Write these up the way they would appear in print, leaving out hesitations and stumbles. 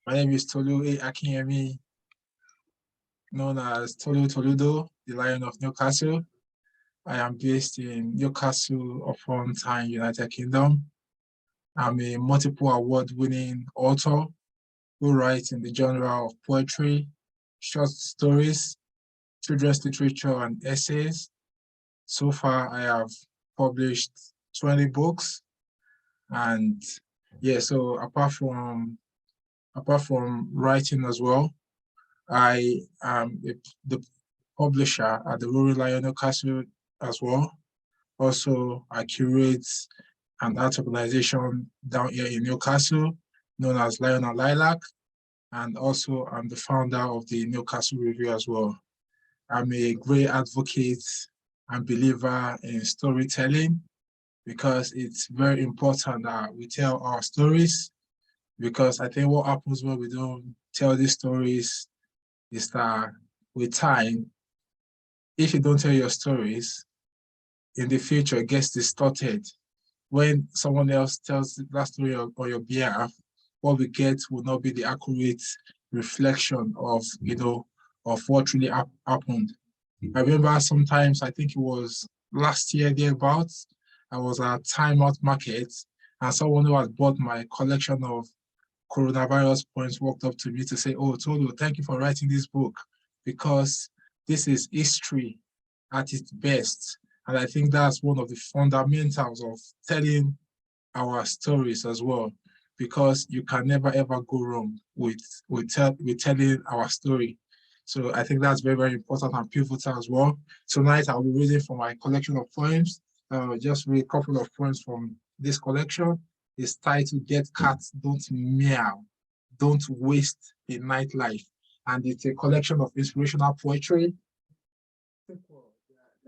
My name is Tolu A. Akinyemi, known as Toludo, the Lion of Newcastle. I am based in Newcastle upon Tyne, United Kingdom. I'm a multiple award-winning author who writes in the genre of poetry, short stories, children's literature, and essays. So far, I have published 20 books. And yeah, so apart from writing as well, I am the publisher at the Roaring Lion Newcastle as well. Also, I curate an art organization down here in Newcastle known as Lion and Lilac. And also, I'm the founder of the Newcastle Review as well. I'm a great advocate and believer in storytelling because it's very important that we tell our stories, because I think what happens when we don't tell these stories is that with time, if you don't tell your stories, in the future it gets distorted. When someone else tells that story on your behalf, what we get will not be the accurate reflection of, of what really happened. I remember sometimes, I think it was last year thereabouts, I was at Time Out Market and someone who had bought my collection of coronavirus poems walked up to me to say, "Oh, Tolu, thank you for writing this book, because this is history at its best." And I think that's one of the fundamentals of telling our stories as well, because you can never ever go wrong with telling our story. So I think that's very, very important and pivotal as well. Tonight I'll be reading from my collection of poems. Just read a couple of poems from this collection. It's titled "Get Cats Don't Meow, Don't Waste a Nightlife." And it's a collection of inspirational poetry.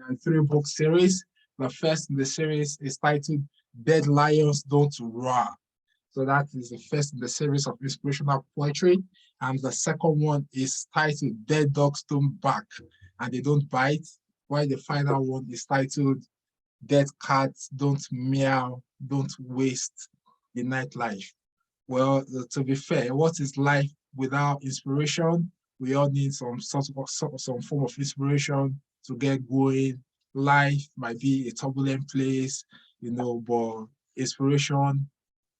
And three-book series. The first in the series is titled "Dead Lions Don't Roar." So that is the first in the series of inspirational poetry. And the second one is titled "Dead Dogs Don't Bark and They Don't Bite," while the final one is titled "Dead Cats Don't Meow, Don't Waste the Nightlife." Well, to be fair, what is life without inspiration? We all need some form of inspiration to get going. Life might be a turbulent place, but inspiration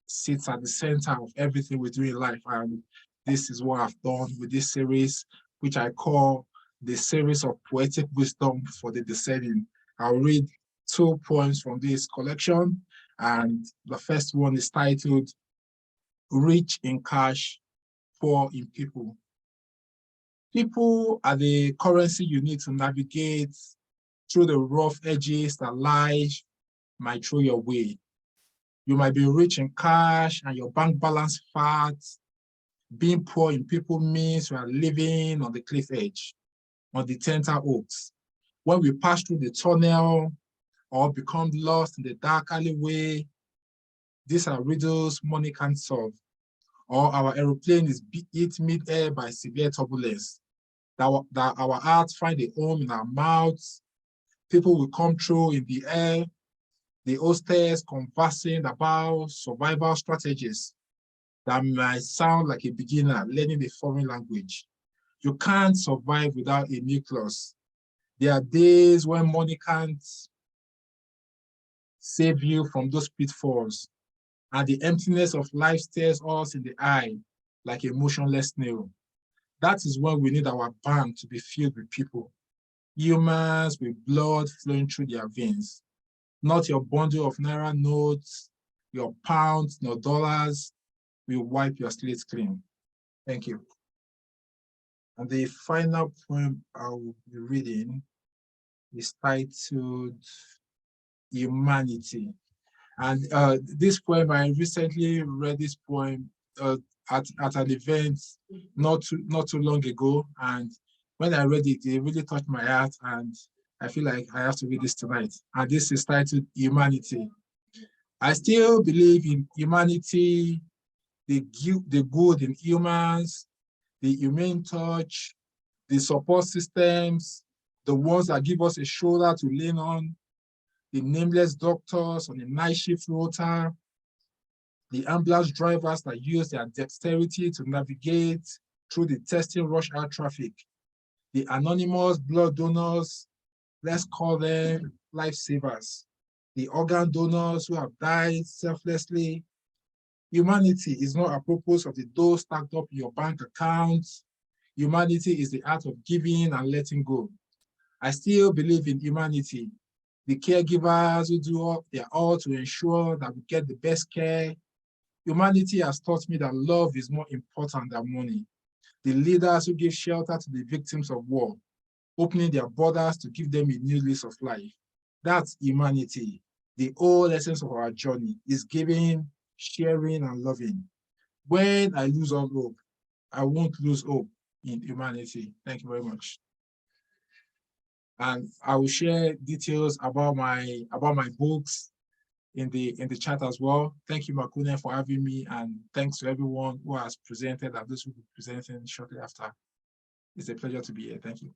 sits at the center of everything we do in life. And this is what I've done with this series, which I call the series of poetic wisdom for the discerning. I'll read two poems from this collection. And the first one is titled "Rich in Cash, Poor in People." People are the currency you need to navigate through the rough edges that life might throw your way. You might be rich in cash and your bank balance fat. Being poor in people means you are living on the cliff edge, on the tenter hooks. When we pass through the tunnel or become lost in the dark alleyway, these are riddles money can't solve. Or our aeroplane is hit mid-air by severe turbulence, that our hearts find a home in our mouths. People will come through in the air, the hostess conversing about survival strategies that might sound like a beginner learning a foreign language. You can't survive without a nucleus. There are days when money can't save you from those pitfalls, and the emptiness of life stares us in the eye like a motionless snail. That is when we need our bank to be filled with people, humans with blood flowing through their veins, not your bundle of Naira notes, your pounds, no dollars will wipe your slate clean. Thank you. And the final poem I will be reading is titled "Humanity." And this poem, I recently read this poem at an event not too long ago. And when I read it, it really touched my heart. And I feel like I have to read this tonight. And this is titled "Humanity." I still believe in humanity, the good in humans, the humane touch, the support systems, the ones that give us a shoulder to lean on, the nameless doctors on the night shift rota, the ambulance drivers that use their dexterity to navigate through the testing rush hour traffic, the anonymous blood donors, let's call them lifesavers, the organ donors who have died selflessly. Humanity is not a purpose of the dough stacked up in your bank account. Humanity is the art of giving and letting go. I still believe in humanity. The caregivers who do their all to ensure that we get the best care. Humanity has taught me that love is more important than money. The leaders who give shelter to the victims of war, opening their borders to give them a new lease of life. That's humanity. The whole essence of our journey is giving, sharing, and loving. When I lose all hope, I won't lose hope in humanity. Thank you very much. And I will share details about my books in the chat as well. Thank you, Makonnen, for having me, and thanks to everyone who has presented and those who will be presenting shortly after. It's a pleasure to be here. Thank you.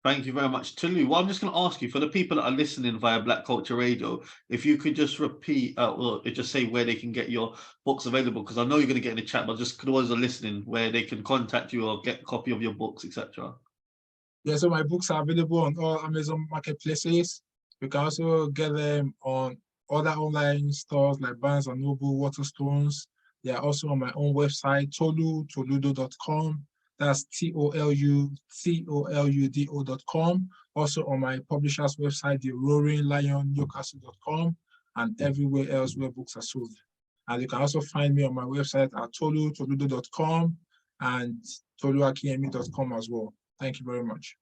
Thank you very much. Tolu, well, I'm just going to ask you, for the people that are listening via Black Culture Radio, if you could just repeat, or just say where they can get your books available, because I know you're going to get in the chat, but just could always are listening, where they can contact you or get a copy of your books, etc. Yeah, so my books are available on all Amazon marketplaces. You can also get them on other online stores like Barnes & Noble, Waterstones. They are also on my own website, toludo.com. That's toludo.com. Also on my publisher's website, the Roaring Lion Newcastle.com, and everywhere else where books are sold. And you can also find me on my website at toludo.com and toluakinyemi.com as well. Thank you very much.